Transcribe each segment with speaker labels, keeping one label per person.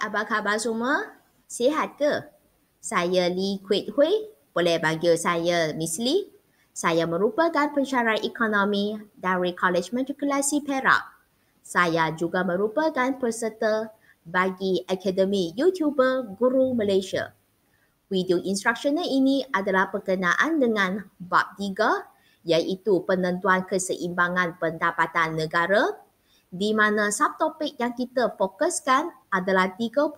Speaker 1: Apa khabar semua? Sihat ke? Saya Lee Kuet Hui, boleh panggil saya Miss Lee. Saya merupakan pensyarah ekonomi dari Kolej Matrikulasi Perak. Saya juga merupakan peserta bagi Akademi YouTuber Guru Malaysia. Video instruksional ini adalah berkenaan dengan bab 3 iaitu penentuan keseimbangan pendapatan negara, di mana subtopik yang kita fokuskan adalah 3.2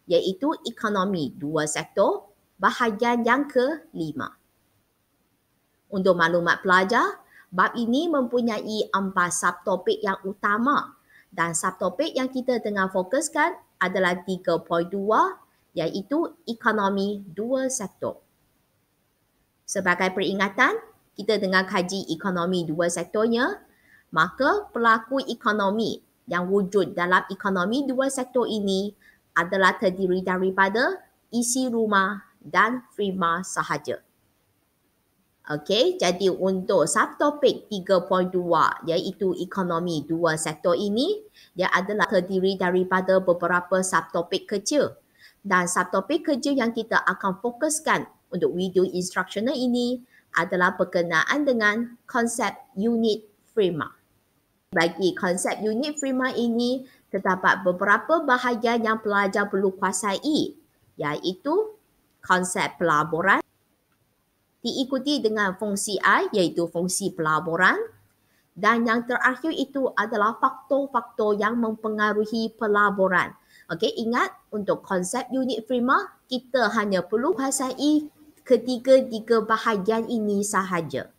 Speaker 1: iaitu ekonomi dua sektor, bahagian yang ke-5. Untuk maklumat pelajar, bab ini mempunyai 4 subtopik yang utama dan subtopik yang kita tengah fokuskan adalah 3.2 iaitu ekonomi dua sektor. Sebagai peringatan, kita tengah kaji ekonomi dua sektornya, maka pelaku ekonomi yang wujud dalam ekonomi dua sektor ini adalah terdiri daripada isi rumah dan firma sahaja. Okey, jadi untuk subtopik 3.2 iaitu ekonomi dua sektor ini, dia adalah terdiri daripada beberapa subtopik kecil. Dan subtopik kecil yang kita akan fokuskan untuk video instruksional ini adalah berkenaan dengan konsep unit firma. Bagi konsep unit firma ini, terdapat beberapa bahagian yang pelajar perlu kuasai, iaitu konsep pelaburan, diikuti dengan fungsi I iaitu fungsi pelaburan, dan yang terakhir itu adalah faktor-faktor yang mempengaruhi pelaburan. Okey, ingat untuk konsep unit firma, kita hanya perlu kuasai ketiga-tiga bahagian ini sahaja.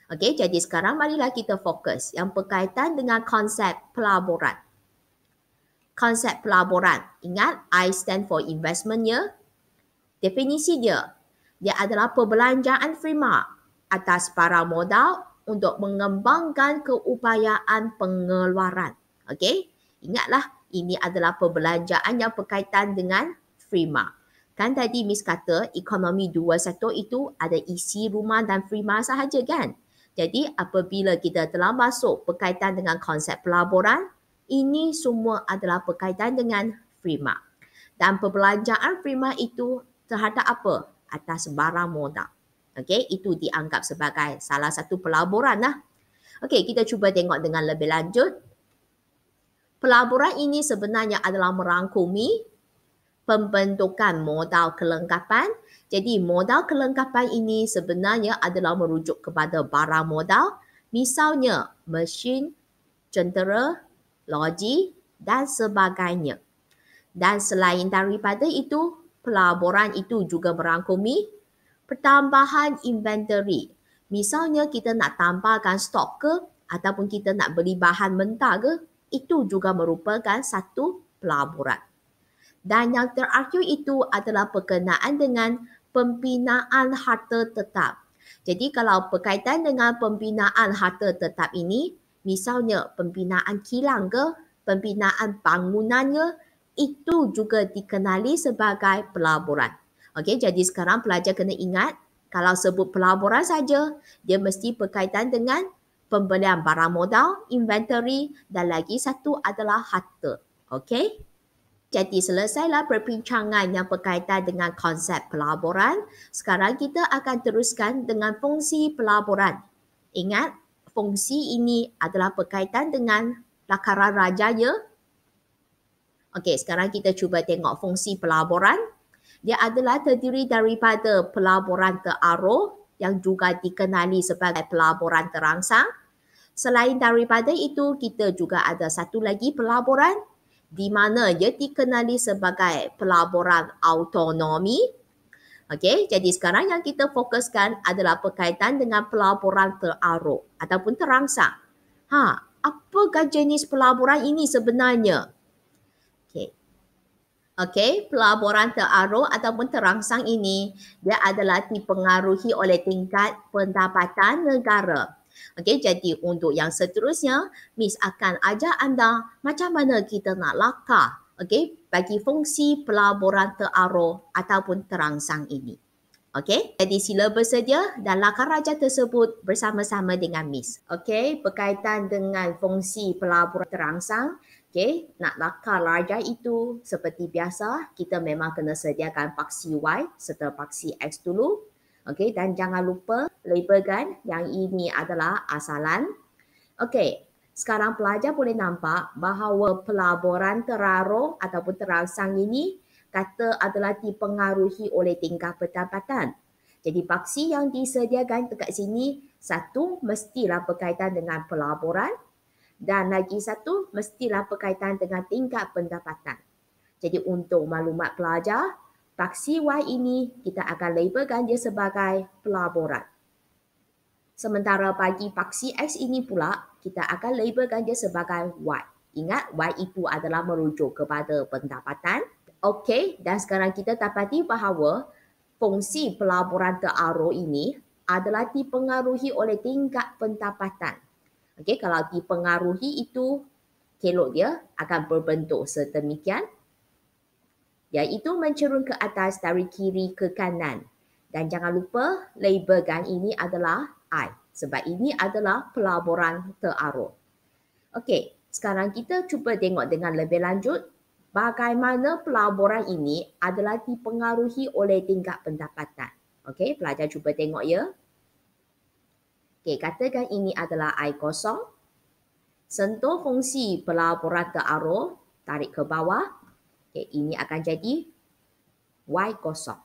Speaker 1: Okey, jadi sekarang marilah kita fokus yang berkaitan dengan konsep pelaburan. Konsep pelaburan, ingat I stand for investment ya. Definisi dia adalah perbelanjaan firma atas barang modal untuk mengembangkan keupayaan pengeluaran. Okey, ingatlah ini adalah perbelanjaan yang berkaitan dengan firma. Kan tadi Miss kata ekonomi dua sektor itu ada isi rumah dan firma sahaja kan? Jadi apabila kita telah masuk berkaitan dengan konsep pelaburan, ini semua adalah berkaitan dengan firma. Dan perbelanjaan firma itu terhadap apa? Atas barang modal. Okey, itu dianggap sebagai salah satu pelaburan lah. Okey, kita cuba tengok dengan lebih lanjut. Pelaburan ini sebenarnya adalah merangkumi pembentukan modal kelengkapan. Jadi modal kelengkapan ini sebenarnya adalah merujuk kepada barang modal, misalnya mesin, jentera, loji dan sebagainya. Dan selain daripada itu, pelaburan itu juga merangkumi pertambahan inventory. Misalnya kita nak tambahkan stok ke ataupun kita nak beli bahan mentah ke, itu juga merupakan satu pelaburan. Dan yang terakhir itu adalah berkenaan dengan pembinaan harta tetap. Jadi kalau berkaitan dengan pembinaan harta tetap ini, misalnya pembinaan kilang ke, pembinaan bangunan ke, itu juga dikenali sebagai pelaburan. Okey, jadi sekarang pelajar kena ingat, kalau sebut pelaburan saja, dia mesti berkaitan dengan pembelian barang modal, inventory dan lagi satu adalah harta. Okey? Jadi selesailah perbincangan yang berkaitan dengan konsep pelaburan. Sekarang kita akan teruskan dengan fungsi pelaburan. Ingat, fungsi ini adalah berkaitan dengan lakaran raja ya. Okey, sekarang kita cuba tengok fungsi pelaburan. Dia adalah terdiri daripada pelaburan terarah yang juga dikenali sebagai pelaburan terangsang. Selain daripada itu, kita juga ada satu lagi pelaburan di mana ia dikenali sebagai pelaburan autonomi. Okey, jadi sekarang yang kita fokuskan adalah berkaitan dengan pelaburan terarah ataupun terangsang. Apakah jenis pelaburan ini sebenarnya? Okey, pelaburan terarah ataupun terangsang ini dia adalah dipengaruhi oleh tingkat pendapatan negara. Okey, jadi untuk yang seterusnya, Miss akan ajar anda macam mana kita nak lakar, okey, bagi fungsi pelaburan terarah ataupun terangsang ini. Okey, jadi sila bersedia dan lakar raja tersebut bersama-sama dengan Miss. Okey, berkaitan dengan fungsi pelaburan terangsang, Okey, nak lakar larjah itu seperti biasa, kita memang kena sediakan paksi Y serta paksi X dulu. Okey, dan jangan lupa labelkan yang ini adalah asalan. Okey, sekarang pelajar boleh nampak bahawa pelaburan terarung ataupun terangsang ini kata adalah dipengaruhi oleh tingkah pendapatan. Jadi paksi yang disediakan dekat sini, satu mestilah berkaitan dengan pelaburan dan lagi satu mestilah berkaitan dengan tingkat pendapatan. Jadi untuk maklumat pelajar, paksi Y ini kita akan labelkan dia sebagai pelaburan. Sementara bagi paksi X ini pula, kita akan labelkan dia sebagai Y. Ingat, Y itu adalah merujuk kepada pendapatan. Okey, dan sekarang kita dapati bahawa fungsi pelaburan terarung ini adalah dipengaruhi oleh tingkat pendapatan. Okey, kalau dipengaruhi itu, kelok dia akan berbentuk sedemikian, iaitu mencerun ke atas dari kiri ke kanan. Dan jangan lupa labelkan ini adalah I, sebab ini adalah pelaburan terarung. Okey, sekarang kita cuba tengok dengan lebih lanjut bagaimana pelaburan ini adalah dipengaruhi oleh tingkat pendapatan. Okey, pelajar cuba tengok ya. Okey, katakan ini adalah I kosong. Sentuh fungsi pelaburan terarung, tarik ke bawah. Okey, ini akan jadi Y kosong.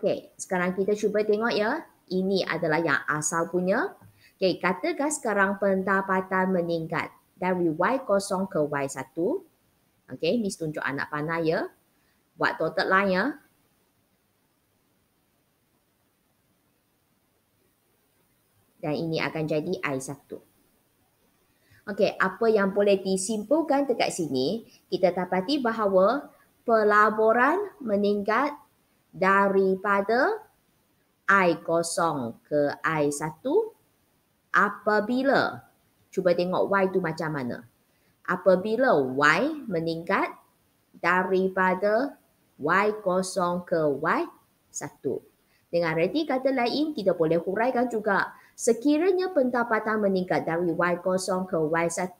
Speaker 1: Okey, sekarang kita cuba tengok ya. Ini adalah yang asal punya. Okey, katakan sekarang pendapatan meningkat dari Y kosong ke Y1. Okey, Miss tunjuk anak panah ya. Buat dotted line ya. Dan ini akan jadi I1. Okey, apa yang boleh disimpulkan dekat sini, kita dapati bahawa pelaburan meningkat daripada I0 ke I1 apabila, cuba tengok Y tu macam mana. Apabila Y meningkat daripada Y0 ke Y1. Dengan reti kata lain, kita boleh huraikan juga. Sekiranya pendapatan meningkat dari Y0 ke Y1,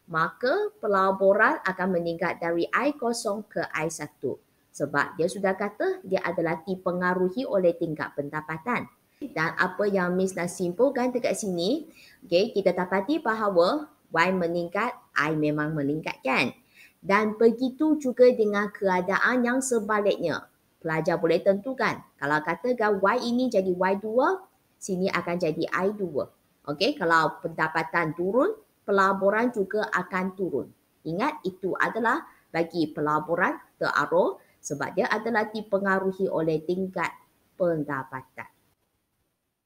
Speaker 1: maka pelaburan akan meningkat dari I0 ke I1. Sebab dia sudah kata dia adalah dipengaruhi oleh tingkat pendapatan. Dan apa yang Miss nak simpulkan dekat sini, okay, kita dapati bahawa Y meningkat, I memang meningkatkan. Dan begitu juga dengan keadaan yang sebaliknya. Pelajar boleh tentukan, kalau katakan Y ini jadi Y2, sini akan jadi I2. Okey, kalau pendapatan turun, pelaburan juga akan turun. Ingat, itu adalah bagi pelaburan terarung sebab dia adalah dipengaruhi oleh tingkat pendapatan.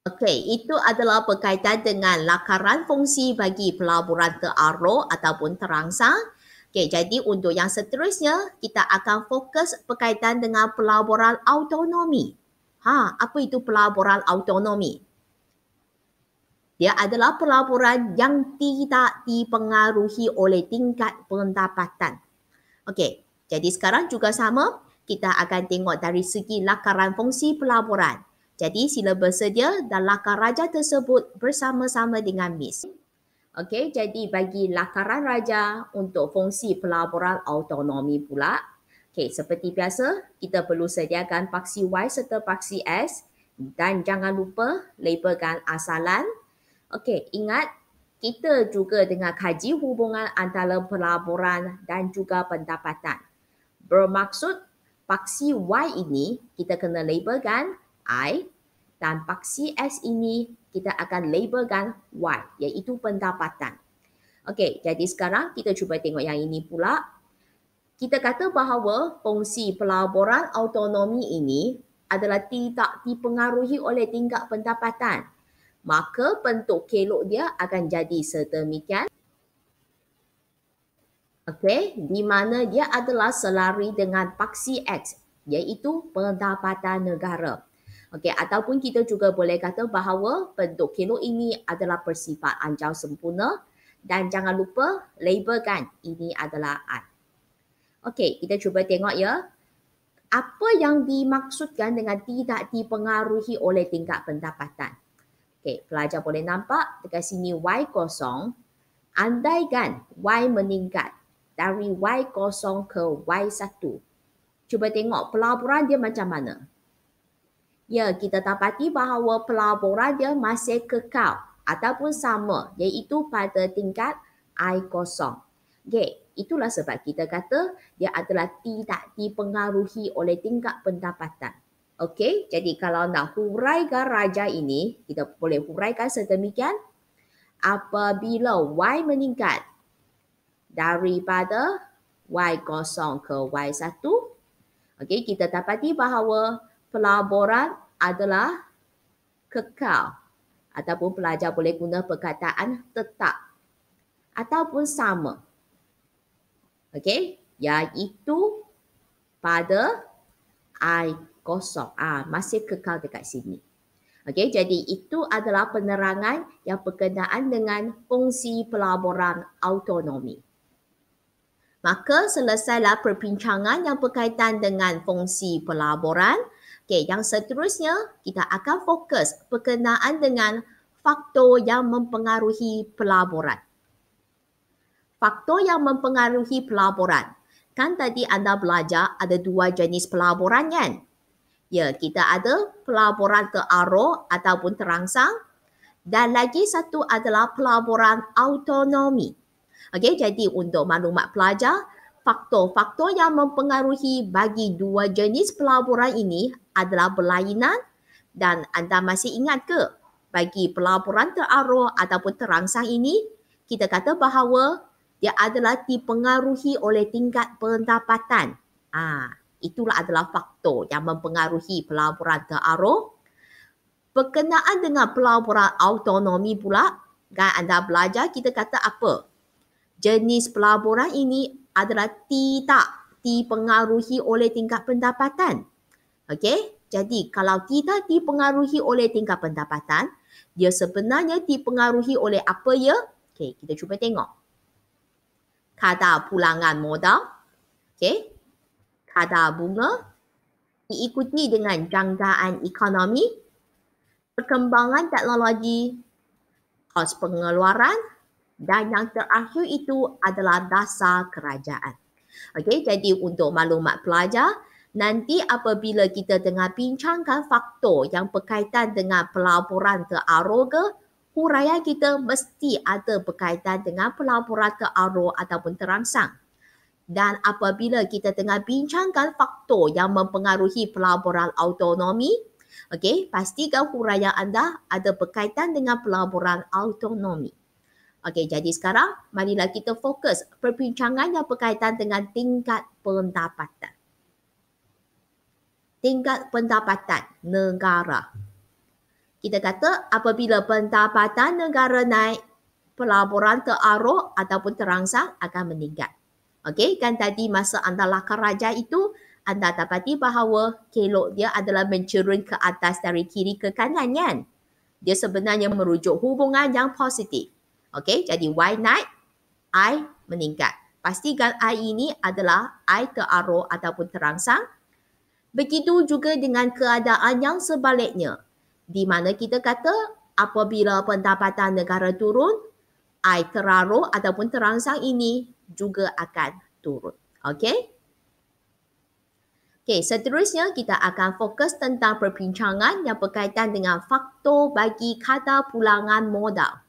Speaker 1: Okey, itu adalah berkaitan dengan lakaran fungsi bagi pelaburan terarung ataupun terangsang. Okey, jadi untuk yang seterusnya, kita akan fokus berkaitan dengan pelaburan autonomi. Apa itu pelaburan autonomi? Dia adalah pelaburan yang tidak dipengaruhi oleh tingkat pendapatan. Okey, jadi sekarang juga sama, kita akan tengok dari segi lakaran fungsi pelaburan. Jadi sila bersedia dan lakar raja tersebut bersama-sama dengan Miss. Okey, jadi bagi lakaran raja untuk fungsi pelaburan autonomi pula, okey, seperti biasa, kita perlu sediakan paksi Y serta paksi S dan jangan lupa labelkan asalan. Okey, ingat, kita juga tengah kaji hubungan antara pelaburan dan juga pendapatan. Bermaksud, paksi Y ini kita kena labelkan I dan paksi S ini kita akan labelkan Y, iaitu pendapatan. Okey, jadi sekarang kita cuba tengok yang ini pula. Kita kata bahawa fungsi pelaburan autonomi ini adalah tidak dipengaruhi oleh tingkat pendapatan. Maka bentuk kelok dia akan jadi sedemikian. Okey, di mana dia adalah selari dengan paksi X, iaitu pendapatan negara. Okey, ataupun kita juga boleh kata bahawa bentuk kelok ini adalah bersifat anjau sempurna dan jangan lupa labelkan ini adalah I. Okey, kita cuba tengok ya. Apa yang dimaksudkan dengan tidak dipengaruhi oleh tingkat pendapatan? Okey, pelajar boleh nampak dekat sini Y kosong. Andaikan Y meningkat dari Y0 ke Y1. Cuba tengok pelaburan dia macam mana. Ya, kita dapati bahawa pelaburan dia masih kekal ataupun sama, iaitu pada tingkat I0. Okey, itulah sebab kita kata dia adalah tidak dipengaruhi oleh tingkat pendapatan. Okey, jadi kalau nak huraikan raja ini, kita boleh huraikan sedemikian. Apabila Y meningkat daripada Y0 ke Y1, okey, kita dapati bahawa pelaburan adalah kekal ataupun pelajar boleh guna perkataan tetap ataupun sama. Okey, iaitu pada I0. Masih kekal dekat sini. Okey, jadi itu adalah penerangan yang berkenaan dengan fungsi pelaburan autonomi. Maka selesailah perbincangan yang berkaitan dengan fungsi pelaburan. Okey, yang seterusnya kita akan fokus berkenaan dengan faktor yang mempengaruhi pelaburan. Faktor yang mempengaruhi pelaburan. Kan tadi anda belajar ada dua jenis pelaburan kan? Ya, kita ada pelaburan terarah ataupun terangsang dan lagi satu adalah pelaburan autonomi. Okey, jadi untuk maklumat pelajar, faktor-faktor yang mempengaruhi bagi dua jenis pelaburan ini adalah berlainan dan anda masih ingat ke? Bagi pelaburan terarah ataupun terangsang ini, kita kata bahawa dia adalah dipengaruhi oleh tingkat pendapatan. Itulah adalah faktor yang mempengaruhi pelaburan terarah. Berkenaan dengan pelaburan autonomi pula, kan anda belajar kita kata apa? Jenis pelaburan ini adalah tidak dipengaruhi oleh tingkat pendapatan. Okey, jadi kalau tidak dipengaruhi oleh tingkat pendapatan, dia sebenarnya dipengaruhi oleh apa ya? Okey, kita cuba tengok. Kadar pulangan modal, okey, kadar bunga, diikuti dengan jangkaan ekonomi, perkembangan teknologi, kos pengeluaran dan yang terakhir itu adalah dasar kerajaan. Okey, jadi untuk maklumat pelajar, nanti apabila kita tengah bincangkan faktor yang berkaitan dengan pelaburan terarah ke, huraian kita mesti ada berkaitan dengan pelaburan terarah ataupun terangsang. Dan apabila kita tengah bincangkan faktor yang mempengaruhi pelaburan autonomi, okey, pastikan huraian anda ada berkaitan dengan pelaburan autonomi. Okey, jadi sekarang marilah kita fokus perbincangan yang berkaitan dengan tingkat pendapatan. Tingkat pendapatan negara. Kita kata apabila pendapatan negara naik, pelaburan terarah ataupun terangsang akan meningkat. Okey, kan tadi masa anda lakar raja itu, anda dapati bahawa kelok dia adalah mencerun ke atas dari kiri ke kanan kan? Dia sebenarnya merujuk hubungan yang positif. Okey, jadi Y naik, I meningkat. Pastikan I ini adalah I terarah ataupun terangsang. Begitu juga dengan keadaan yang sebaliknya. Di mana kita kata apabila pendapatan negara turun, I terarah ataupun terangsang ini juga akan turun. Okey? Okey, seterusnya kita akan fokus tentang perbincangan yang berkaitan dengan faktor bagi kadar pulangan modal.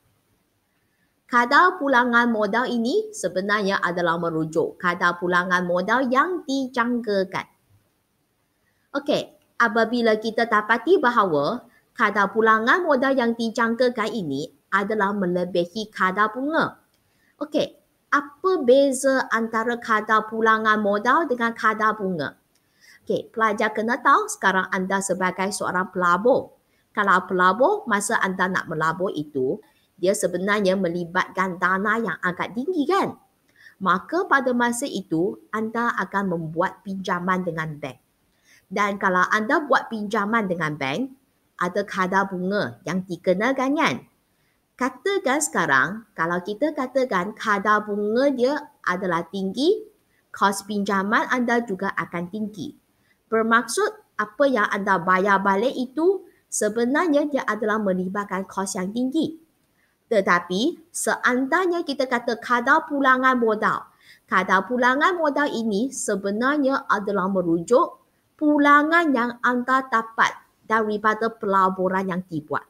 Speaker 1: Kadar pulangan modal ini sebenarnya adalah merujuk kadar pulangan modal yang dijangkakan. Okey, apabila kita dapati bahawa kadar pulangan modal yang dijangkakan ini adalah melebihi kadar bunga. Okey, apa beza antara kadar pulangan modal dengan kadar bunga? Okey, pelajar kena tahu sekarang anda sebagai seorang pelabur. Kalau pelabur, masa anda nak melabur itu, dia sebenarnya melibatkan dana yang agak tinggi kan? Maka pada masa itu, anda akan membuat pinjaman dengan bank. Dan kalau anda buat pinjaman dengan bank, ada kadar bunga yang dikenakan kan? Katakan sekarang, kalau kita katakan kadar bunga dia adalah tinggi, kos pinjaman anda juga akan tinggi. Bermaksud apa yang anda bayar balik itu sebenarnya dia adalah melibatkan kos yang tinggi. Tetapi seandainya kita kata kadar pulangan modal Kadar pulangan modal ini sebenarnya adalah merujuk pulangan yang anda dapat daripada pelaburan yang dibuat.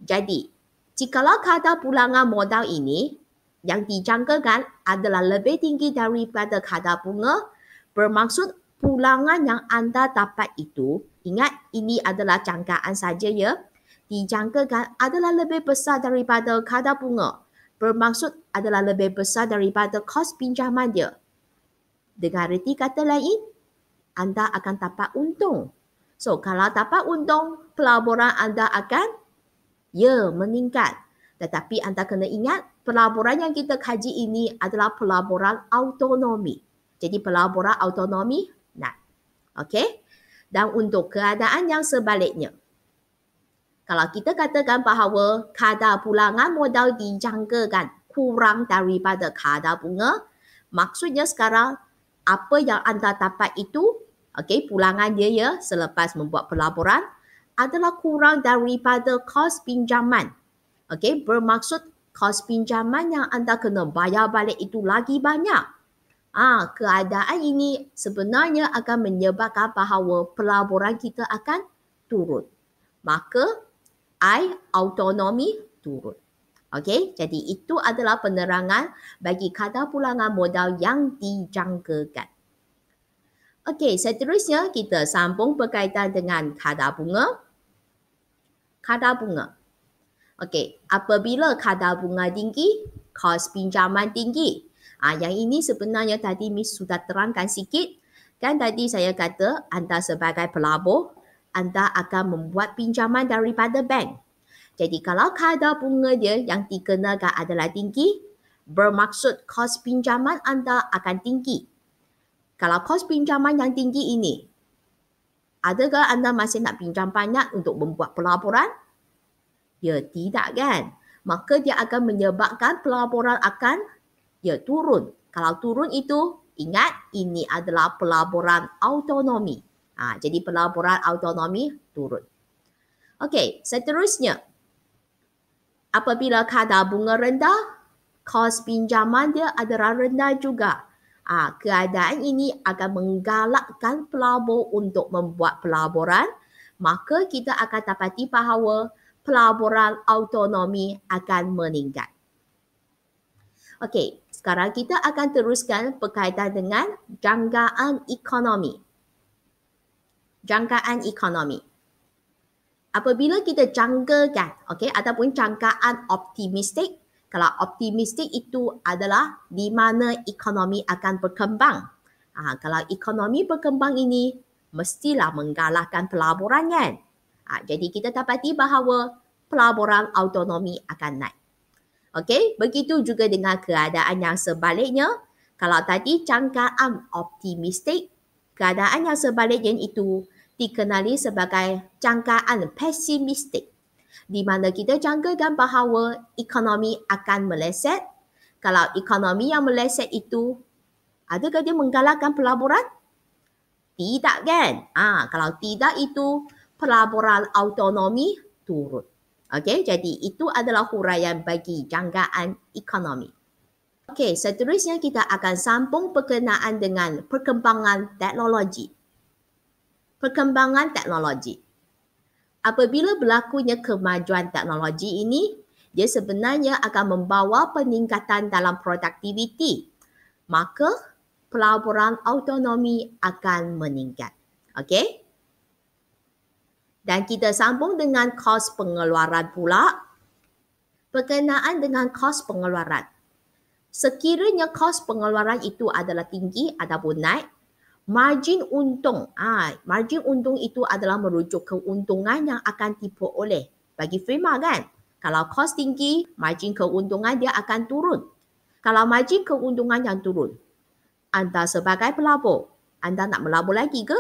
Speaker 1: Jadi, jikalau kadar pulangan modal ini yang dijangkakan adalah lebih tinggi daripada kadar bunga, bermaksud pulangan yang anda dapat itu, ingat ini adalah jangkaan saja ya, dijangkakan adalah lebih besar daripada kadar bunga. Bermaksud adalah lebih besar daripada kos pinjaman dia. Dengan erti kata lain, anda akan dapat untung. So, kalau dapat untung, pelaburan anda akan meningkat. Tetapi anda kena ingat, pelaburan yang kita kaji ini adalah pelaburan autonomi. Jadi pelaburan autonomi naik. Okey? Dan untuk keadaan yang sebaliknya, kalau kita katakan bahawa kadar pulangan modal dijangkakan kurang daripada kadar bunga, maksudnya sekarang apa yang anda dapat itu, pulangan dia selepas membuat pelaburan adalah kurang daripada kos pinjaman. Bermaksud kos pinjaman yang anda kena bayar balik itu lagi banyak. Keadaan ini sebenarnya akan menyebabkan bahawa pelaburan kita akan turun. Maka autonomi turun. Jadi itu adalah penerangan bagi kadar pulangan modal yang dijangkakan. Seterusnya kita sambung berkaitan dengan kadar bunga. Kadar bunga. Apabila kadar bunga tinggi, kos pinjaman tinggi. Yang ini sebenarnya tadi Miss sudah terangkan sikit. Kan tadi saya kata anda sebagai pelabur, anda akan membuat pinjaman daripada bank. Jadi kalau kadar bunga dia yang dikenakan adalah tinggi, bermaksud kos pinjaman anda akan tinggi. Kalau kos pinjaman yang tinggi ini, adakah anda masih nak pinjam banyak untuk membuat pelaburan? Ya, tidak kan? Maka dia akan menyebabkan pelaburan akan turun. Kalau turun itu, ingat ini adalah pelaburan autonomi. Jadi pelaburan autonomi turun. Seterusnya. Apabila kadar bunga rendah, kos pinjaman dia adalah rendah juga. Keadaan ini akan menggalakkan pelabur untuk membuat pelaburan. Maka kita akan dapati bahawa pelaburan autonomi akan meningkat. Sekarang kita akan teruskan berkaitan dengan jangkaan ekonomi. Jangkaan ekonomi. Apabila kita jangkakan, ataupun jangkaan optimistik, kalau optimistik itu adalah di mana ekonomi akan berkembang. Kalau ekonomi berkembang ini, mestilah menggalakkan pelaburan kan? Jadi kita dapati bahawa pelaburan autonomi akan naik. Begitu juga dengan keadaan yang sebaliknya. Kalau tadi jangkaan optimistik, keadaan yang sebaliknya itu dikenali sebagai jangkaan pesimistik, di mana kita jangkakan bahawa ekonomi akan meleset. Kalau ekonomi yang meleset itu, adakah dia menggalakkan pelaburan? Tidak kan? Kalau tidak itu, pelaburan autonomi turun. Jadi itu adalah huraian bagi jangkaan ekonomi. Seterusnya kita akan sambung berkenaan dengan perkembangan teknologi. Perkembangan teknologi. Apabila berlakunya kemajuan teknologi ini, dia sebenarnya akan membawa peningkatan dalam produktiviti. Maka pelaburan autonomi akan meningkat. Dan kita sambung dengan kos pengeluaran pula. Berkenaan dengan kos pengeluaran. Sekiranya kos pengeluaran itu adalah tinggi ataupun naik, margin untung. Margin untung itu adalah merujuk keuntungan yang akan diperoleh bagi firma kan. Kalau kos tinggi, margin keuntungan dia akan turun. Kalau margin keuntungan yang turun, anda sebagai pelabur, anda nak melabur lagi ke?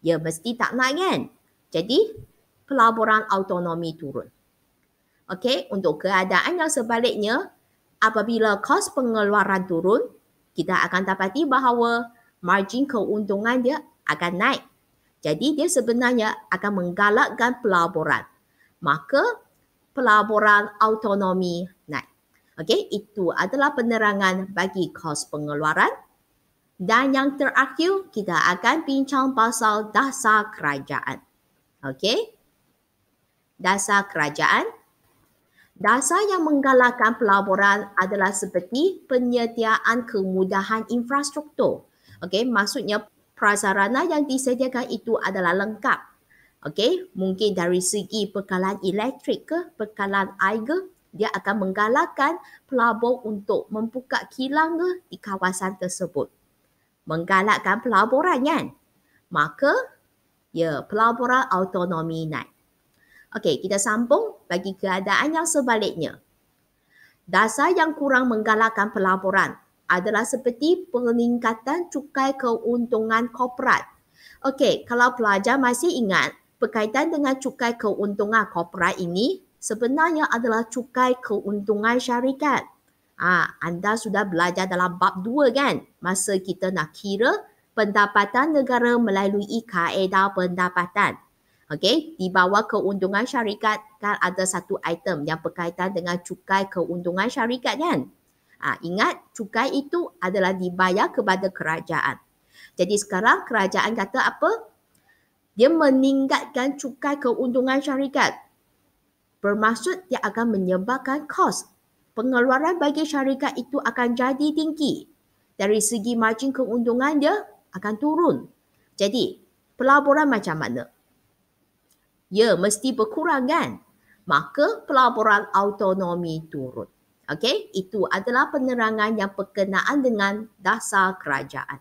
Speaker 1: Ya mesti tak nak kan? Jadi, pelaburan autonomi turun. Untuk keadaan yang sebaliknya, apabila kos pengeluaran turun, kita akan dapati bahawa margin keuntungan dia akan naik. Jadi, dia sebenarnya akan menggalakkan pelaburan. Maka, pelaburan autonomi naik. Okey, itu adalah penerangan bagi kos pengeluaran. Dan yang terakhir, kita akan bincang pasal dasar kerajaan. Okey, dasar kerajaan. Dasar yang menggalakkan pelaburan adalah seperti penyediaan kemudahan infrastruktur. Okey, maksudnya prasarana yang disediakan itu adalah lengkap. Okey, mungkin dari segi bekalan elektrik ke, bekalan air ke, dia akan menggalakkan pelabur untuk membuka kilang ke di kawasan tersebut. Menggalakkan pelaburan kan? Maka, ya, pelaburan autonomi naik. Okey, kita sambung bagi keadaan yang sebaliknya. Dasar yang kurang menggalakkan pelaburan adalah seperti peningkatan cukai keuntungan korporat. Okey, kalau pelajar masih ingat, berkaitan dengan cukai keuntungan korporat ini sebenarnya adalah cukai keuntungan syarikat. Anda sudah belajar dalam bab 2 kan? Masa kita nak kira pendapatan negara melalui kaedah pendapatan. Okey, di bawah keuntungan syarikat kan ada satu item yang berkaitan dengan cukai keuntungan syarikat kan? Ingat, cukai itu adalah dibayar kepada kerajaan. Jadi sekarang kerajaan kata apa? Dia meningkatkan cukai keuntungan syarikat. Bermaksud dia akan menyebabkan kos pengeluaran bagi syarikat itu akan jadi tinggi. Dari segi margin keuntungan dia akan turun. Jadi, pelaburan macam mana? Ya, mesti berkurang kan? Maka pelaburan autonomi turun. Okey, itu adalah penerangan yang berkenaan dengan dasar kerajaan.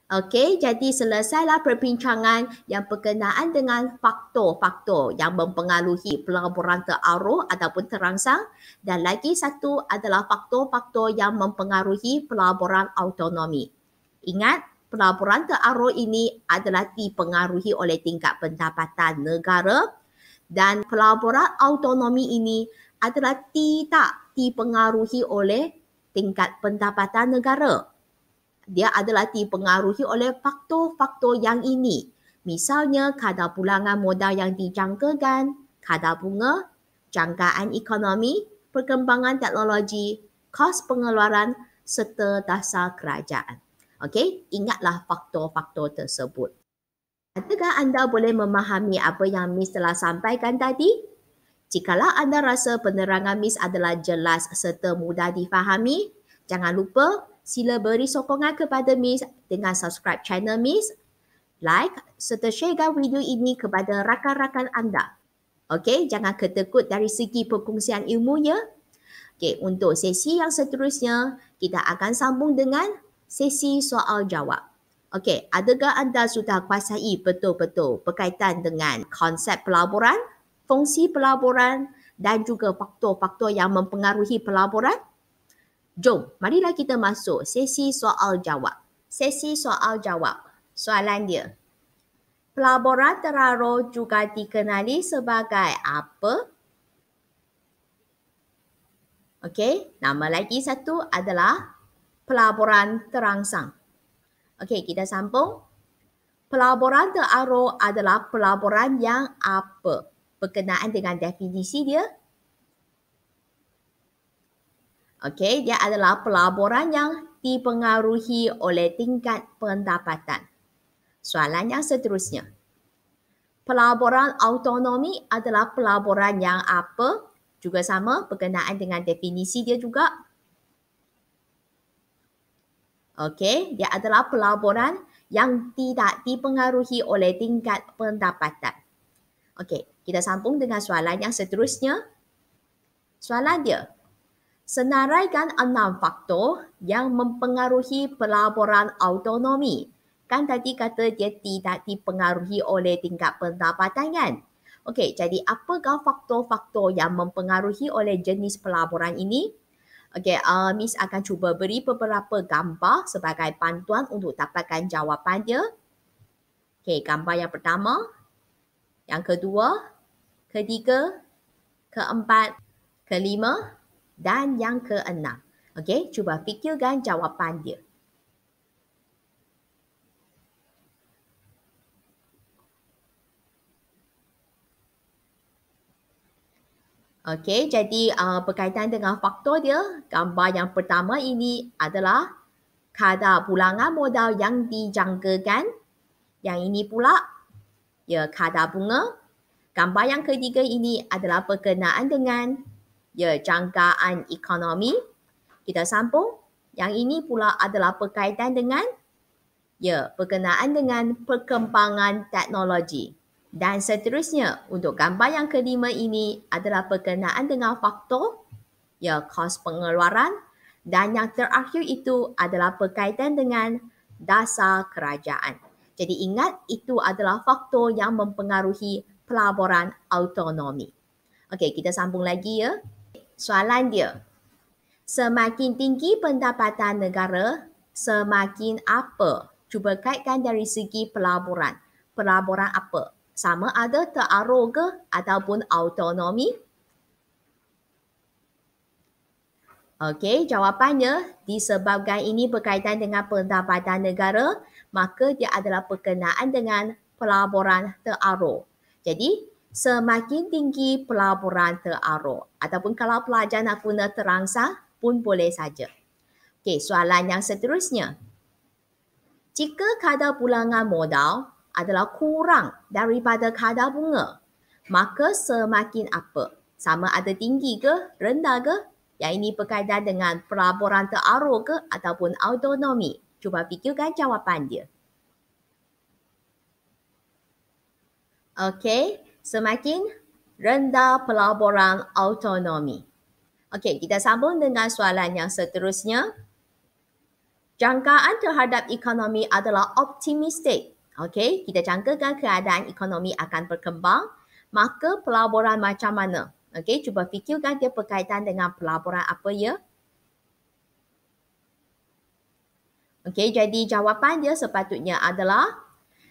Speaker 1: Okey, jadi selesailah perbincangan yang berkenaan dengan faktor-faktor yang mempengaruhi pelaburan terarah ataupun terangsang, dan lagi satu adalah faktor-faktor yang mempengaruhi pelaburan autonomi. Ingat, pelaburan terarah ini adalah dipengaruhi oleh tingkat pendapatan negara, dan pelaburan autonomi ini adalah tidak dipengaruhi oleh tingkat pendapatan negara. Dia adalah dipengaruhi oleh faktor-faktor yang ini. Misalnya kadar pulangan modal yang dijangkakan, kadar bunga, jangkaan ekonomi, perkembangan teknologi, kos pengeluaran serta dasar kerajaan. Okey, ingatlah faktor-faktor tersebut. Adakah anda boleh memahami apa yang Miss telah sampaikan tadi? Jikalau anda rasa penerangan Miss adalah jelas serta mudah difahami, jangan lupa sila beri sokongan kepada Miss dengan subscribe channel Miss, like serta sharekan video ini kepada rakan-rakan anda. Okey, jangan ketekut dari segi perkongsian ilmu ya. Okey, untuk sesi yang seterusnya, kita akan sambung dengan sesi soal jawab. Okey, adakah anda sudah kuasai betul-betul berkaitan dengan konsep pelaburan, fungsi pelaburan dan juga faktor-faktor yang mempengaruhi pelaburan? Jom, marilah kita masuk sesi soal jawab. Sesi soal jawab. Soalan dia. Pelaburan terarah juga dikenali sebagai apa? Okey, nama lagi satu adalah pelaburan terangsang. Okey, kita sambung. Pelaburan terarah adalah pelaburan yang apa? Berkenaan dengan definisi dia. Okey, dia adalah pelaburan yang dipengaruhi oleh tingkat pendapatan. Soalan yang seterusnya. Pelaburan autonomi adalah pelaburan yang apa? Juga sama berkenaan dengan definisi dia juga. Okey, dia adalah pelaburan yang tidak dipengaruhi oleh tingkat pendapatan. Okey, kita sambung dengan soalan yang seterusnya. Soalan dia. Senaraikan 6 faktor yang mempengaruhi pelaburan autonomi. Kan tadi kata dia tidak dipengaruhi oleh tingkat pendapatan kan? Okey, jadi apakah faktor-faktor yang mempengaruhi oleh jenis pelaburan ini? Okey, Miss akan cuba beri beberapa gambar sebagai panduan untuk dapatkan jawapan dia. Okey, gambar yang pertama, yang kedua, ketiga, keempat, kelima dan yang keenam. Okey, cuba fikirkan jawapan dia. Okey, jadi berkaitan dengan faktor dia, gambar yang pertama ini adalah kadar pulangan modal yang dijangkakan. Yang ini pula ya kadar bunga. Gambar yang ketiga ini adalah berkenaan dengan ya jangkaan ekonomi. Kita sambung. Yang ini pula adalah berkaitan dengan ya berkenaan dengan perkembangan teknologi. Dan seterusnya, untuk gambar yang kelima ini adalah berkenaan dengan faktor ya kos pengeluaran, dan yang terakhir itu adalah berkaitan dengan dasar kerajaan. Jadi ingat, itu adalah faktor yang mempengaruhi pelaburan autonomi. Okey, kita sambung lagi ya. Soalan dia, semakin tinggi pendapatan negara, semakin apa? Cuba kaitkan dari segi pelaburan. Pelaburan apa? Sama ada terarah ke ataupun autonomi? Okey, jawapannya disebabkan ini berkaitan dengan pendapatan negara, maka dia adalah berkenaan dengan pelaburan terarah. Jadi, semakin tinggi pelaburan terarah ataupun kalau pelajar nak guna terangsang pun boleh saja. Okey, soalan yang seterusnya. Jika kadar pulangan modal adalah kurang daripada kadar bunga, maka semakin apa? Sama ada tinggi ke, rendah ke? Yang ini berkaitan dengan pelaburan terarah ke ataupun autonomi? Cuba fikirkan jawapan dia. Okey, semakin rendah pelaburan autonomi. Okey, kita sambung dengan soalan yang seterusnya. Jangkaan terhadap ekonomi adalah optimistik. Okey, kita jangkakan keadaan ekonomi akan berkembang, maka pelaburan macam mana? Okey, cuba fikirkan dia berkaitan dengan pelaburan apa ya? Okey, jadi jawapan dia sepatutnya adalah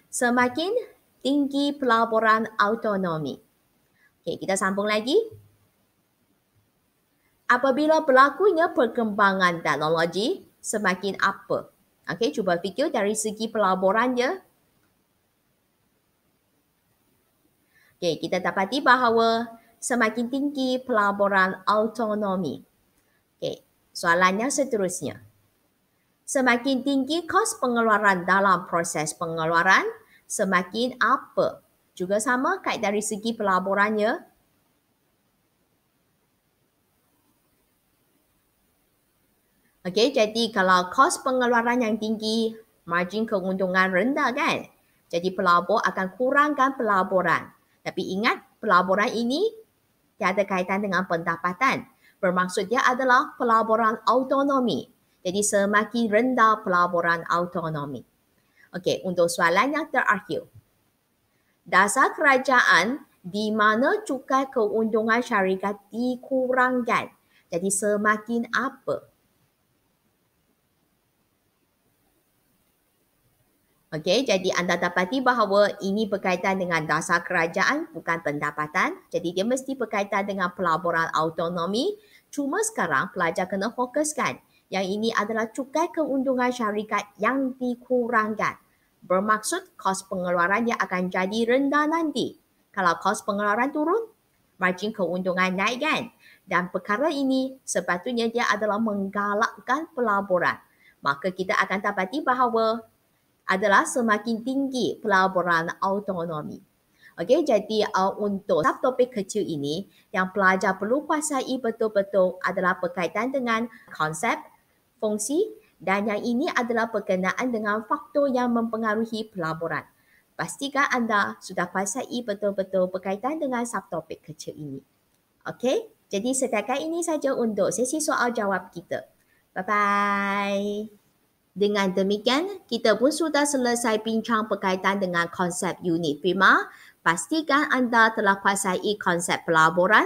Speaker 1: semakin tinggi pelaburan autonomi. Okey, kita sambung lagi. Apabila berlakunya perkembangan teknologi, semakin apa? Okey, cuba fikir dari segi pelaburan dia. Okey, kita dapati bahawa semakin tinggi pelaburan autonomi. Okey, soalan yang seterusnya. Semakin tinggi kos pengeluaran dalam proses pengeluaran, semakin apa? Juga sama kait dari segi pelaburannya. Okey, jadi kalau kos pengeluaran yang tinggi, margin keuntungan rendah kan? Jadi pelabur akan kurangkan pelaburan. Tapi ingat, pelaburan ini tiada kaitan dengan pendapatan. Bermaksud dia adalah pelaburan autonomi. Jadi semakin rendah pelaburan autonomi. Okey, untuk soalan yang terakhir. Dasar kerajaan di mana cukai keuntungan syarikat dikurangkan. Jadi semakin apa? Okey, jadi anda dapati bahawa ini berkaitan dengan dasar kerajaan bukan pendapatan. Jadi dia mesti berkaitan dengan pelaburan autonomi. Cuma sekarang pelajar kena fokuskan. Yang ini adalah cukai keuntungan syarikat yang dikurangkan. Bermaksud kos pengeluarannya akan jadi rendah nanti. Kalau kos pengeluaran turun, margin keuntungan naik kan? Dan perkara ini sepatutnya dia adalah menggalakkan pelaburan. Maka kita akan dapati bahawa adalah semakin tinggi pelaburan autonomi. Okey, jadi untuk subtopik kecil ini, yang pelajar perlu kuasai betul-betul adalah berkaitan dengan konsep, fungsi dan yang ini adalah berkenaan dengan faktor yang mempengaruhi pelaburan. Pastikan anda sudah kuasai betul-betul berkaitan dengan subtopik kecil ini. Okey, jadi setakat ini saja untuk sesi soal jawab kita. Bye-bye. Dengan demikian, kita pun sudah selesai bincang berkaitan dengan konsep unit firma. Pastikan anda telah kuasai konsep pelaburan,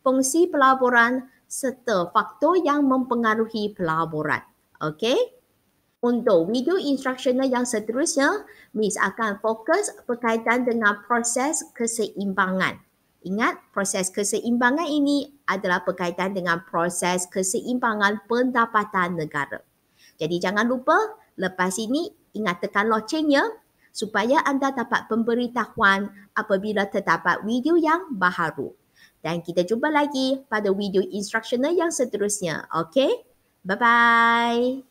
Speaker 1: fungsi pelaburan serta faktor yang mempengaruhi pelaburan. Okey? Untuk video instructional yang seterusnya, Miss akan fokus berkaitan dengan proses keseimbangan. Ingat, proses keseimbangan ini adalah berkaitan dengan proses keseimbangan pendapatan negara. Jadi jangan lupa lepas ini ingat tekan locengnya supaya anda dapat pemberitahuan apabila terdapat video yang baharu. Dan kita jumpa lagi pada video instructional yang seterusnya. Okay? Bye-bye.